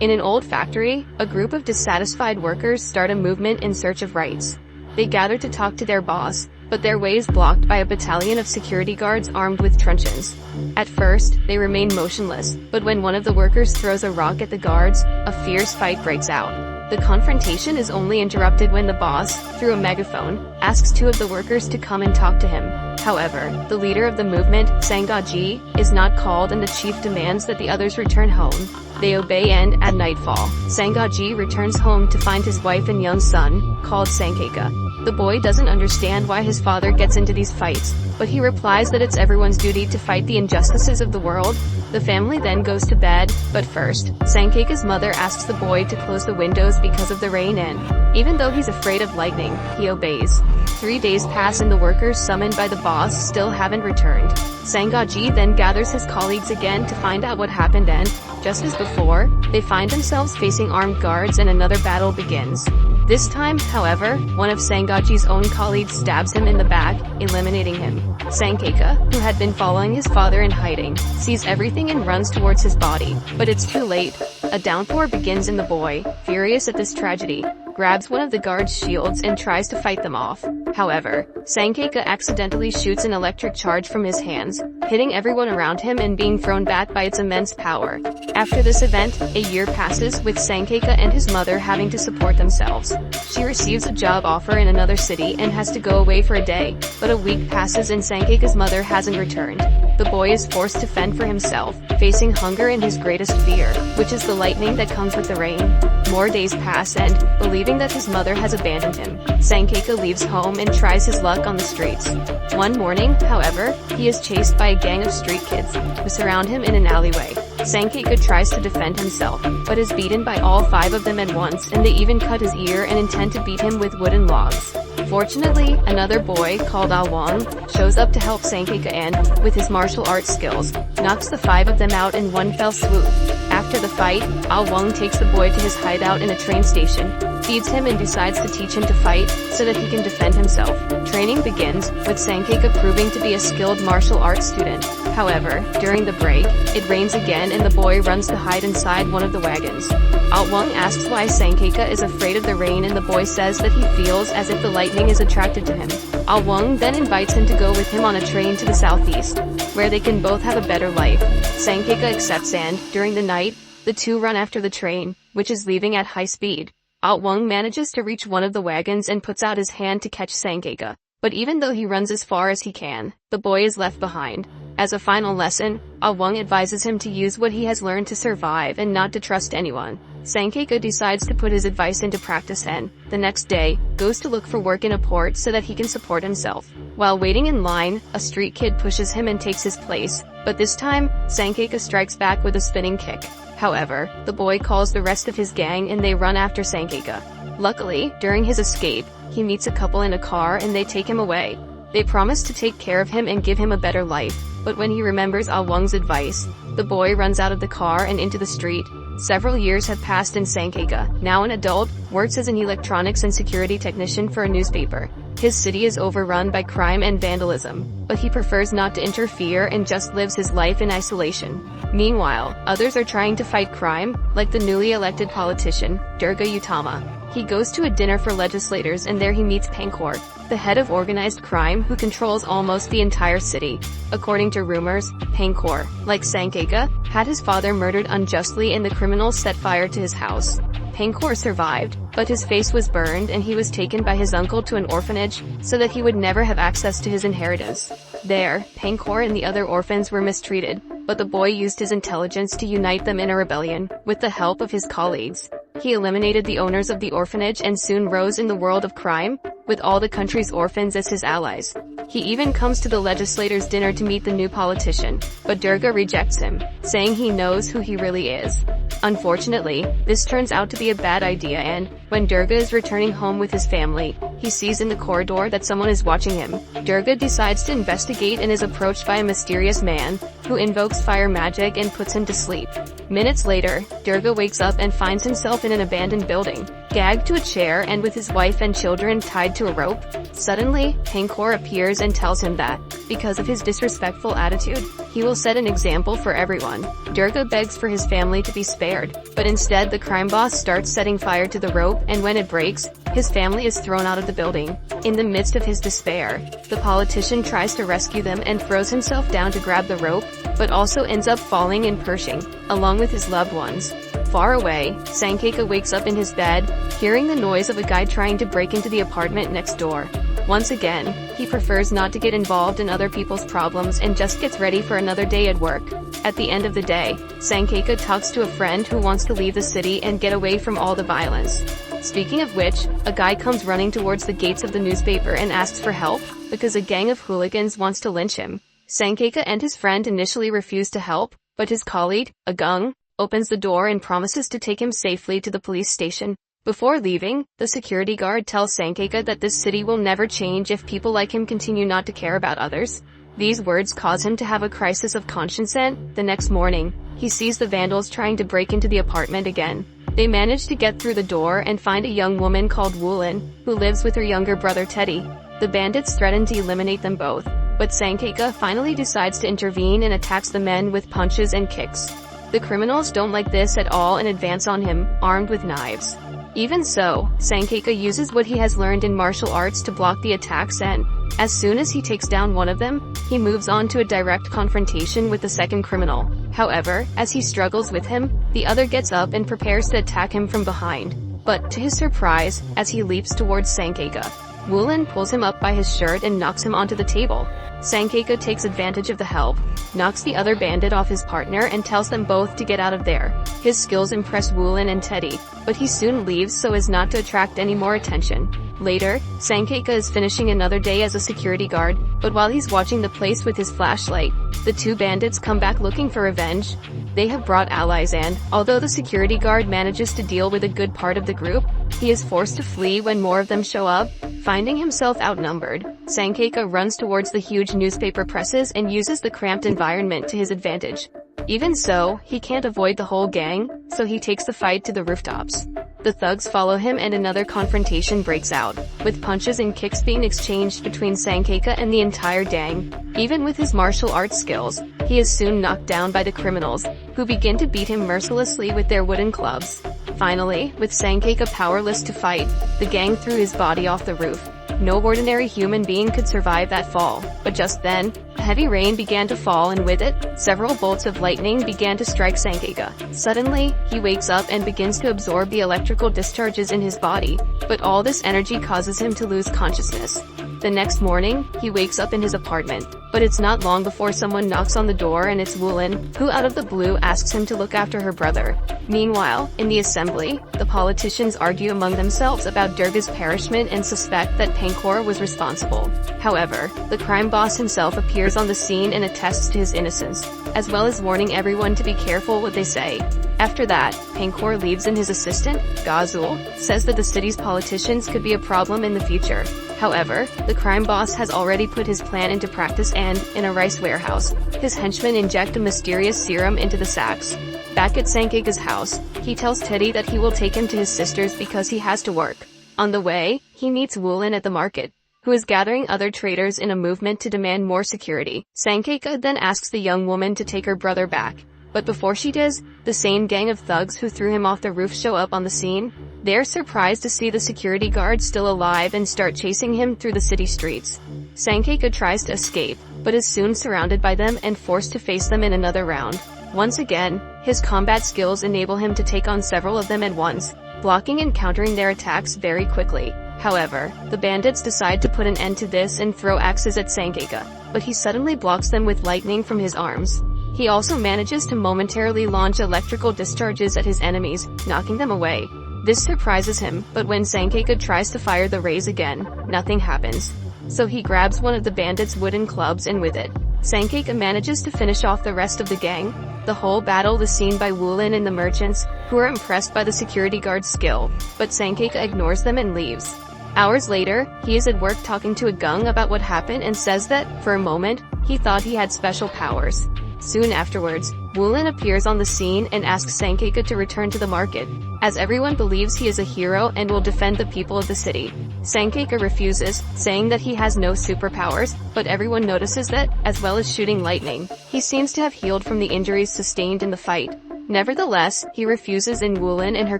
In an old factory, a group of dissatisfied workers start a movement in search of rights. They gather to talk to their boss, but their way is blocked by a battalion of security guards armed with truncheons. At first, they remain motionless, but when one of the workers throws a rock at the guards, a fierce fight breaks out. The confrontation is only interrupted when the boss, through a megaphone, asks two of the workers to come and talk to him. However, the leader of the movement, Sangaji, is not called and the chief demands that the others return home. They obey and, at nightfall, Sangaji returns home to find his wife and young son, called Sankeka. The boy doesn't understand why his father gets into these fights, but he replies that it's everyone's duty to fight the injustices of the world. The family then goes to bed, but first, Sankeka's mother asks the boy to close the windows because of the rain and, even though he's afraid of lightning, he obeys. 3 days pass and the workers summoned by the boss still haven't returned. Sangaji then gathers his colleagues again to find out what happened and, just as before, they find themselves facing armed guards and another battle begins. This time, however, one of Sangaji's own colleagues stabs him in the back, eliminating him. Sankeka, who had been following his father in hiding, sees everything and runs towards his body, but it's too late. A downpour begins and the boy, furious at this tragedy, grabs one of the guards' shields and tries to fight them off. However, Sankeka accidentally shoots an electric charge from his hands, hitting everyone around him and being thrown back by its immense power. After this event, a year passes with Sankeka and his mother having to support themselves. She receives a job offer in another city and has to go away for a day, but a week passes and Sankeka's mother hasn't returned. The boy is forced to fend for himself, facing hunger and his greatest fear, which is the lightning that comes with the rain. More days pass and, believing that his mother has abandoned him, Sankeka leaves home and tries his luck on the streets. One morning, however, he is chased by a gang of street kids, who surround him in an alleyway. Sankeka tries to defend himself, but is beaten by all 5 of them at once and they even cut his ear and intend to beat him with wooden logs. Fortunately, another boy, called Awang, shows up to help Sankeka and, with his martial arts skills, knocks the 5 of them out in one fell swoop. After the fight, Awang takes the boy to his hideout in a train station, feeds him and decides to teach him to fight, so that he can defend himself. Training begins, with Sankeka proving to be a skilled martial arts student. However, during the break, it rains again and the boy runs to hide inside one of the wagons. Awang asks why Sankeka is afraid of the rain and the boy says that he feels as if the lightning is attracted to him. Awang then invites him to go with him on a train to the southeast, where they can both have a better life. Sankeka accepts and, during the night, the two run after the train, which is leaving at high speed. Awang manages to reach one of the wagons and puts out his hand to catch Sankeka. But even though he runs as far as he can, the boy is left behind. As a final lesson, Awang advises him to use what he has learned to survive and not to trust anyone. Sankeka decides to put his advice into practice and, the next day, goes to look for work in a port so that he can support himself. While waiting in line, a street kid pushes him and takes his place, but this time, Sankeka strikes back with a spinning kick. However, the boy calls the rest of his gang and they run after Sankeka. Luckily, during his escape, he meets a couple in a car and they take him away. They promise to take care of him and give him a better life, but when he remembers Awang's advice, the boy runs out of the car and into the street. Several years have passed and Sankeka, now an adult, works as an electronics and security technician for a newspaper. His city is overrun by crime and vandalism, but he prefers not to interfere and just lives his life in isolation. Meanwhile, others are trying to fight crime, like the newly elected politician, Durga Utama. He goes to a dinner for legislators and there he meets Pankor, the head of organized crime who controls almost the entire city. According to rumors, Pankor, like Sankeka, had his father murdered unjustly and the criminals set fire to his house. Pankor survived, but his face was burned and he was taken by his uncle to an orphanage, so that he would never have access to his inheritance. There, Pankor and the other orphans were mistreated, but the boy used his intelligence to unite them in a rebellion, with the help of his colleagues. He eliminated the owners of the orphanage and soon rose in the world of crime, with all the country's orphans as his allies. He even comes to the legislators' dinner to meet the new politician, but Durga rejects him, saying he knows who he really is. Unfortunately, this turns out to be a bad idea and, when Durga is returning home with his family, he sees in the corridor that someone is watching him. Durga decides to investigate and is approached by a mysterious man, who invokes fire magic and puts him to sleep. Minutes later, Durga wakes up and finds himself in an abandoned building, gagged to a chair and with his wife and children tied to a rope. Suddenly, Pankor appears and tells him that, because of his disrespectful attitude, he will set an example for everyone. Durga begs for his family to be spared, but instead the crime boss starts setting fire to the rope, and when it breaks, his family is thrown out of the building. In the midst of his despair, the politician tries to rescue them and throws himself down to grab the rope, but also ends up falling in Pershing, along with his loved ones. Far away, Sankaka wakes up in his bed, hearing the noise of a guy trying to break into the apartment next door. Once again, he prefers not to get involved in other people's problems and just gets ready for another day at work. At the end of the day, Sankaka talks to a friend who wants to leave the city and get away from all the violence. Speaking of which, a guy comes running towards the gates of the newspaper and asks for help, because a gang of hooligans wants to lynch him. Sankaka and his friend initially refuse to help, but his colleague, Agung, opens the door and promises to take him safely to the police station. Before leaving, the security guard tells Sankaka that this city will never change if people like him continue not to care about others. These words cause him to have a crisis of conscience, and, the next morning, he sees the vandals trying to break into the apartment again. They manage to get through the door and find a young woman called Woolen, who lives with her younger brother Teddy. The bandits threaten to eliminate them both, but Sankaka finally decides to intervene and attacks the men with punches and kicks. The criminals don't like this at all and advance on him, armed with knives. Even so, Sankaka uses what he has learned in martial arts to block the attacks, and, as soon as he takes down one of them, he moves on to a direct confrontation with the second criminal. However, as he struggles with him, the other gets up and prepares to attack him from behind. But to his surprise, as he leaps towards Sankaka, Woolen pulls him up by his shirt and knocks him onto the table. Sankaka takes advantage of the help, knocks the other bandit off his partner and tells them both to get out of there. His skills impress Woolen and Teddy, but he soon leaves so as not to attract any more attention. Later, Sankaka is finishing another day as a security guard, but while he's watching the place with his flashlight, the two bandits come back looking for revenge. They have brought allies, and, although the security guard manages to deal with a good part of the group, he is forced to flee when more of them show up. Finding himself outnumbered, Sankaka runs towards the huge newspaper presses and uses the cramped environment to his advantage. Even so, he can't avoid the whole gang, so he takes the fight to the rooftops. The thugs follow him and another confrontation breaks out, with punches and kicks being exchanged between Sankaka and the entire gang. Even with his martial arts skills, he is soon knocked down by the criminals, who begin to beat him mercilessly with their wooden clubs. Finally, with Sankaka powerless to fight, the gang threw his body off the roof. No ordinary human being could survive that fall, but just then, heavy rain began to fall, and with it, several bolts of lightning began to strike Sankaka. Suddenly, he wakes up and begins to absorb the electrical discharges in his body, but all this energy causes him to lose consciousness. The next morning, he wakes up in his apartment, but it's not long before someone knocks on the door, and it's Woolen, who out of the blue asks him to look after her brother. Meanwhile, in the assembly, the politicians argue among themselves about Durga's perishment and suspect that Pankor was responsible. However, the crime boss himself appears on the scene and attests to his innocence, as well as warning everyone to be careful what they say. After that, Pankor leaves, and his assistant, Gazul, says that the city's politicians could be a problem in the future. However, the crime boss has already put his plan into practice, and, in a rice warehouse, his henchmen inject a mysterious serum into the sacks. Back at Sankaka's house, he tells Teddy that he will take him to his sister's because he has to work. On the way, he meets Woolen at the market, who is gathering other traders in a movement to demand more security. Sankaka then asks the young woman to take her brother back. But before she does, the same gang of thugs who threw him off the roof show up on the scene. They're surprised to see the security guard still alive and start chasing him through the city streets. Sankaka tries to escape, but is soon surrounded by them and forced to face them in another round. Once again, his combat skills enable him to take on several of them at once, blocking and countering their attacks very quickly. However, the bandits decide to put an end to this and throw axes at Sankaka, but he suddenly blocks them with lightning from his arms. He also manages to momentarily launch electrical discharges at his enemies, knocking them away. This surprises him, but when Sankaka tries to fire the rays again, nothing happens. So he grabs one of the bandits' wooden clubs, and with it, Sankaka manages to finish off the rest of the gang. The whole battle is seen by Woolen and the merchants, who are impressed by the security guard's skill, but Sankaka ignores them and leaves. Hours later, he is at work talking to Agung about what happened and says that, for a moment, he thought he had special powers. Soon afterwards, Woolen appears on the scene and asks Sankaka to return to the market, as everyone believes he is a hero and will defend the people of the city. Sankaka refuses, saying that he has no superpowers, but everyone notices that, as well as shooting lightning, he seems to have healed from the injuries sustained in the fight. Nevertheless, he refuses and Woolen and her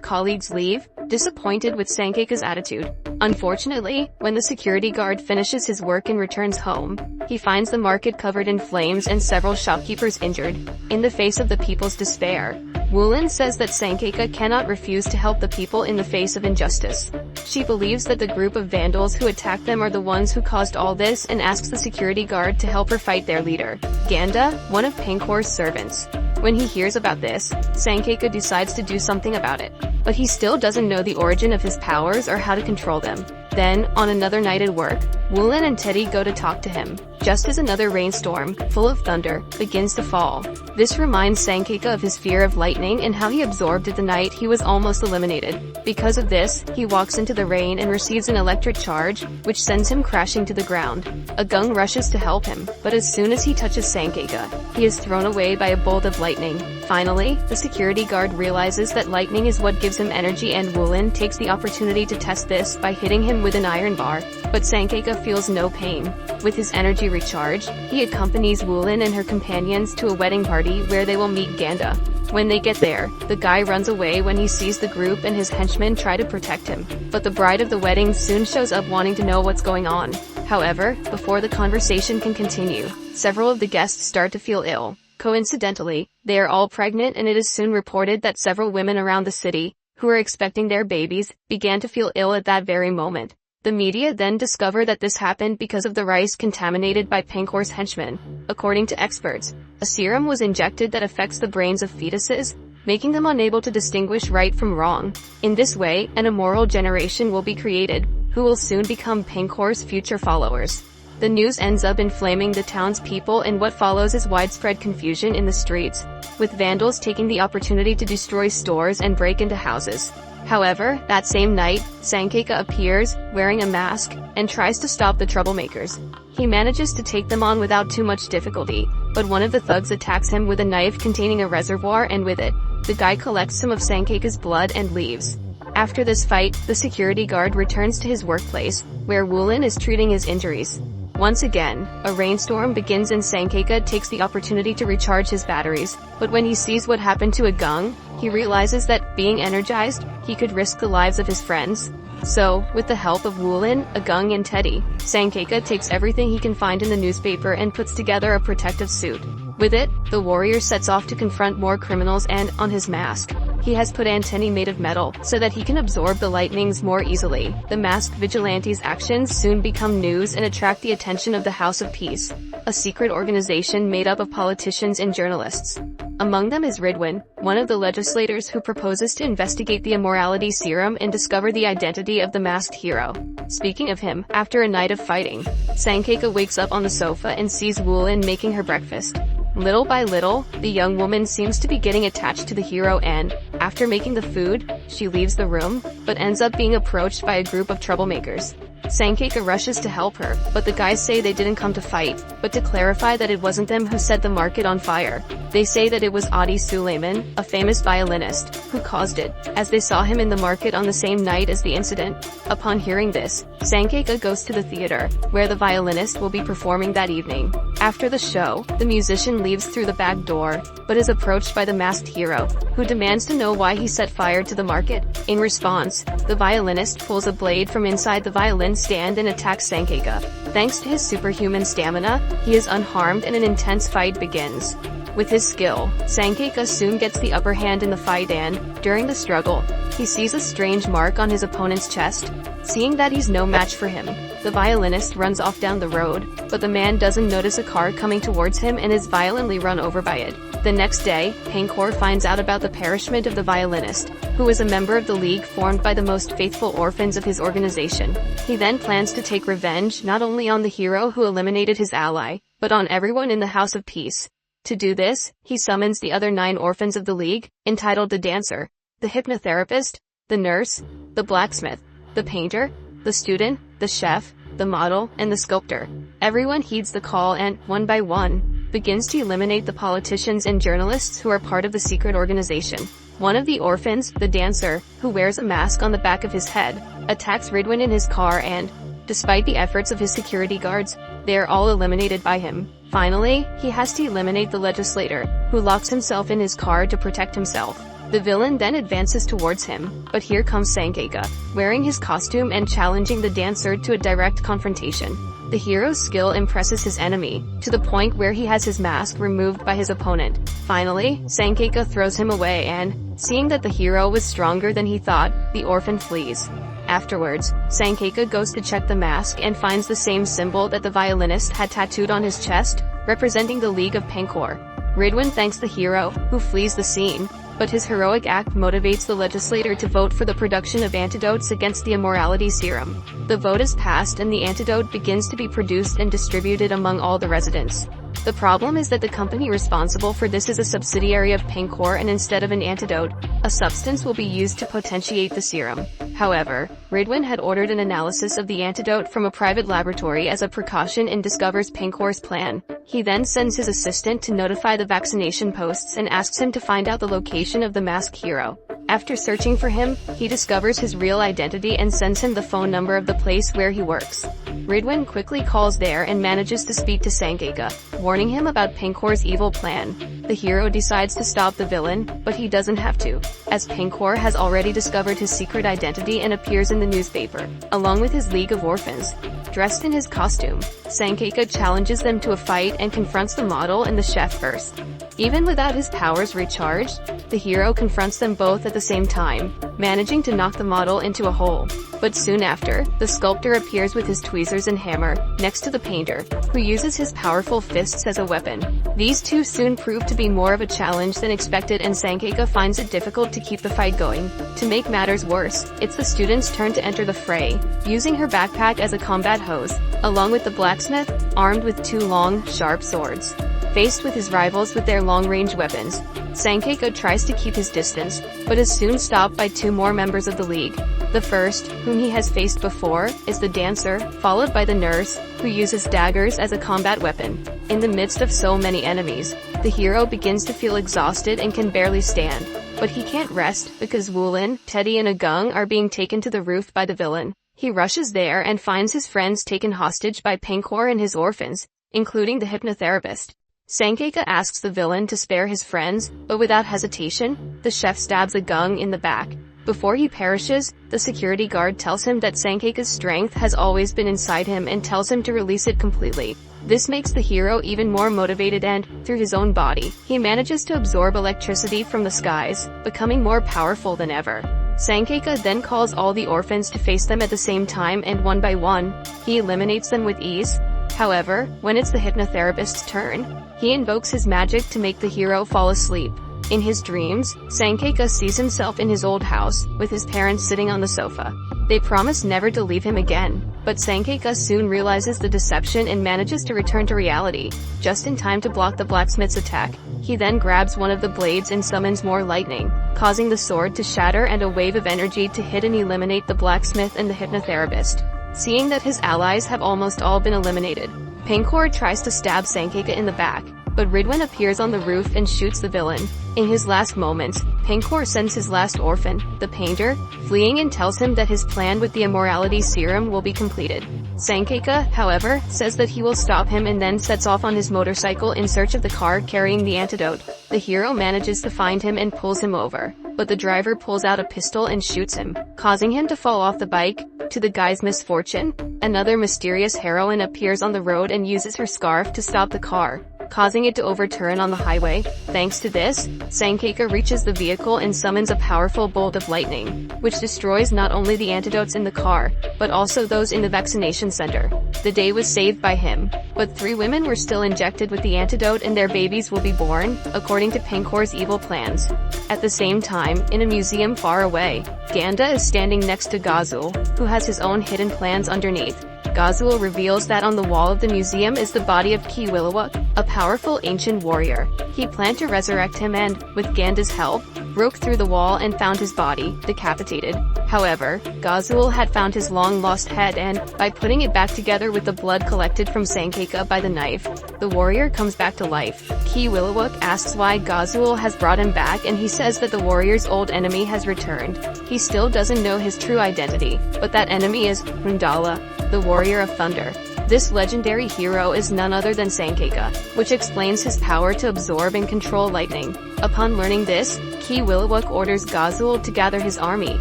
colleagues leave, disappointed with Sankaka's attitude. Unfortunately, when the security guard finishes his work and returns home, he finds the market covered in flames and several shopkeepers injured. In the face of the people's despair, Woolen says that Sankaka cannot refuse to help the people in the face of injustice. She believes that the group of vandals who attacked them are the ones who caused all this and asks the security guard to help her fight their leader, Ganda, one of Pankor's servants. When he hears about this, Sankaka decides to do something about it, but he still doesn't know the origin of his powers or how to control them. Then, on another night at work, Woolen and Teddy go to talk to him, just as another rainstorm, full of thunder, begins to fall. This reminds Sankaka of his fear of lightning and how he absorbed it the night he was almost eliminated. Because of this, he walks into the rain and receives an electric charge, which sends him crashing to the ground. Agung rushes to help him, but as soon as he touches Sankaka, he is thrown away by a bolt of lightning. Finally, the security guard realizes that lightning is what gives him energy and Woolen takes the opportunity to test this by hitting him with an iron bar, but Sankaka feels no pain. With his energy recharged, he accompanies Woolen and her companions to a wedding party where they will meet Ganda. When they get there, the guy runs away when he sees the group and his henchmen try to protect him, but the bride of the wedding soon shows up wanting to know what's going on. However, before the conversation can continue, several of the guests start to feel ill. Coincidentally, they are all pregnant and it is soon reported that several women around the city, who are expecting their babies, began to feel ill at that very moment. The media then discover that this happened because of the rice contaminated by Pankor's henchmen. According to experts, a serum was injected that affects the brains of fetuses, making them unable to distinguish right from wrong. In this way, an immoral generation will be created, who will soon become Pankor's future followers. The news ends up inflaming the townspeople and what follows is widespread confusion in the streets, with vandals taking the opportunity to destroy stores and break into houses. However, that same night, Sankaka appears, wearing a mask, and tries to stop the troublemakers. He manages to take them on without too much difficulty, but one of the thugs attacks him with a knife containing a reservoir and with it, the guy collects some of Sankaka's blood and leaves. After this fight, the security guard returns to his workplace, where Woolen is treating his injuries. Once again, a rainstorm begins and Sankaka takes the opportunity to recharge his batteries, but when he sees what happened to Agung, he realizes that, being energized, he could risk the lives of his friends. So, with the help of Woolen, Agung and Teddy, Sankaka takes everything he can find in the newspaper and puts together a protective suit. With it, the warrior sets off to confront more criminals and, on his mask, he has put antennae made of metal, so that he can absorb the lightnings more easily. The masked vigilante's actions soon become news and attract the attention of the House of Peace, a secret organization made up of politicians and journalists. Among them is Ridwan, one of the legislators who proposes to investigate the immorality serum and discover the identity of the masked hero. Speaking of him, after a night of fighting, Sankaka wakes up on the sofa and sees Woolen making her breakfast. Little by little, the young woman seems to be getting attached to the hero and, after making the food, she leaves the room, but ends up being approached by a group of troublemakers. Sankaka rushes to help her, but the guys say they didn't come to fight, but to clarify that it wasn't them who set the market on fire. They say that it was Adi Suleiman, a famous violinist, who caused it, as they saw him in the market on the same night as the incident. Upon hearing this, Sankaka goes to the theater, where the violinist will be performing that evening. After the show, the musician leaves through the back door, but is approached by the masked hero, who demands to know why he set fire to the market. In response, the violinist pulls a blade from inside the violin stand and attacks Sankaka. Thanks to his superhuman stamina, he is unharmed and an intense fight begins. With his skill, Sankaka soon gets the upper hand in the fight and, during the struggle, he sees a strange mark on his opponent's chest. Seeing that he's no match for him, the violinist runs off down the road, but the man doesn't notice a car coming towards him and is violently run over by it. The next day, Pankor finds out about the perishment of the violinist, who is a member of the league formed by the most faithful orphans of his organization. He then plans to take revenge not only on the hero who eliminated his ally, but on everyone in the House of Peace. To do this, he summons the other 9 orphans of the league, entitled the Dancer, the Hypnotherapist, the Nurse, the Blacksmith, the Painter, the Student, the Chef, the Model, and the Sculptor. Everyone heeds the call and, one by one, begins to eliminate the politicians and journalists who are part of the secret organization. One of the orphans, the dancer, who wears a mask on the back of his head, attacks Ridwan in his car and, despite the efforts of his security guards, they are all eliminated by him. Finally, he has to eliminate the legislator, who locks himself in his car to protect himself. The villain then advances towards him, but here comes Sankaka, wearing his costume and challenging the dancer to a direct confrontation. The hero's skill impresses his enemy, to the point where he has his mask removed by his opponent. Finally, Sankaka throws him away and, seeing that the hero was stronger than he thought, the orphan flees. Afterwards, Sankaka goes to check the mask and finds the same symbol that the violinist had tattooed on his chest, representing the League of Pankor. Ridwan thanks the hero, who flees the scene, but his heroic act motivates the legislator to vote for the production of antidotes against the immorality serum. The vote is passed and the antidote begins to be produced and distributed among all the residents. The problem is that the company responsible for this is a subsidiary of Pankor, and instead of an antidote, a substance will be used to potentiate the serum. However, Ridwan had ordered an analysis of the antidote from a private laboratory as a precaution and discovers Pankor's plan. He then sends his assistant to notify the vaccination posts and asks him to find out the location of the masked hero. After searching for him, he discovers his real identity and sends him the phone number of the place where he works. Ridwan quickly calls there and manages to speak to Sankaka, warning him about Pankor's evil plan. The hero decides to stop the villain, but he doesn't have to, as Pankor has already discovered his secret identity and appears in the newspaper, along with his League of Orphans. Dressed in his costume, Sankaka challenges them to a fight and confronts the model and the chef first. Even without his powers recharged, the hero confronts them both at the same time, managing to knock the model into a hole. But soon after, the sculptor appears with his tweezers and hammer, next to the painter, who uses his powerful fists as a weapon. These two soon prove to be more of a challenge than expected, and Sankaka finds it difficult to keep the fight going. To make matters worse, it's the student's turn to enter the fray, using her backpack as a combat hose, along with the blacksmith, armed with two long, sharp swords. Faced with his rivals with their long-range weapons, Sankaka tries to keep his distance, but is soon stopped by two more members of the League. The first, whom he has faced before, is the dancer, followed by the nurse, who uses daggers as a combat weapon. In the midst of so many enemies, the hero begins to feel exhausted and can barely stand. But he can't rest, because Wulin, Teddy and Agung are being taken to the roof by the villain. He rushes there and finds his friends taken hostage by Pankor and his orphans, including the hypnotherapist. Sankaka asks the villain to spare his friends, but without hesitation, the chef stabs Agung in the back. Before he perishes, the security guard tells him that Sankaka's strength has always been inside him and tells him to release it completely. This makes the hero even more motivated and, through his own body, he manages to absorb electricity from the skies, becoming more powerful than ever. Sankaka then calls all the orphans to face them at the same time, and one by one, he eliminates them with ease. However, when it's the hypnotherapist's turn, he invokes his magic to make the hero fall asleep. In his dreams, Sankaka sees himself in his old house, with his parents sitting on the sofa. They promise never to leave him again, but Sankaka soon realizes the deception and manages to return to reality, just in time to block the blacksmith's attack. He then grabs one of the blades and summons more lightning, causing the sword to shatter and a wave of energy to hit and eliminate the blacksmith and the hypnotherapist. Seeing that his allies have almost all been eliminated, Pankor tries to stab Sankaka in the back, but Ridwan appears on the roof and shoots the villain. In his last moments, Pankor sends his last orphan, the painter, fleeing and tells him that his plan with the immorality serum will be completed. Sankaka, however, says that he will stop him and then sets off on his motorcycle in search of the car carrying the antidote. The hero manages to find him and pulls him over, but the driver pulls out a pistol and shoots him, causing him to fall off the bike. To the guy's misfortune, another mysterious heroine appears on the road and uses her scarf to stop the car, causing it to overturn on the highway. Thanks to this, Sankaka reaches the vehicle and summons a powerful bolt of lightning, which destroys not only the antidotes in the car, but also those in the vaccination center. The day was saved by him, but 3 women were still injected with the antidote and their babies will be born, according to Pankor's evil plans. At the same time, in a museum far away, Ganda is standing next to Gazul, who has his own hidden plans underneath. Gazul reveals that on the wall of the museum is the body of Kiwilawak, a powerful ancient warrior. He planned to resurrect him and, with Ganda's help, broke through the wall and found his body, decapitated. However, Gazul had found his long-lost head and, by putting it back together with the blood collected from Sankaka by the knife, the warrior comes back to life. Kiwilliwook asks why Gazul has brought him back, and he says that the warrior's old enemy has returned. He still doesn't know his true identity, but that enemy is Rundala, the warrior of thunder. This legendary hero is none other than Sankaka, which explains his power to absorb and control lightning. Upon learning this, Kiwilliwook orders Gazul to gather his army,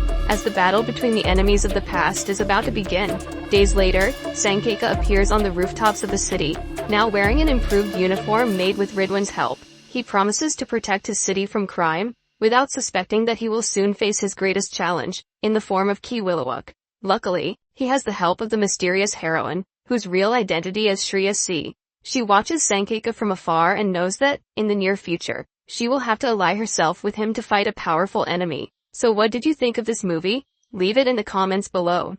as the battle between the enemies of the past is about to begin. Days later, Sankaka appears on the rooftops of the city, now wearing an improved uniform made with Ridwan's help. He promises to protect his city from crime, without suspecting that he will soon face his greatest challenge, in the form of Kiwilliwook. Luckily, he has the help of the mysterious heroine, whose real identity is Shreya C. She watches Sankaka from afar and knows that, in the near future, she will have to ally herself with him to fight a powerful enemy. So what did you think of this movie? Leave it in the comments below.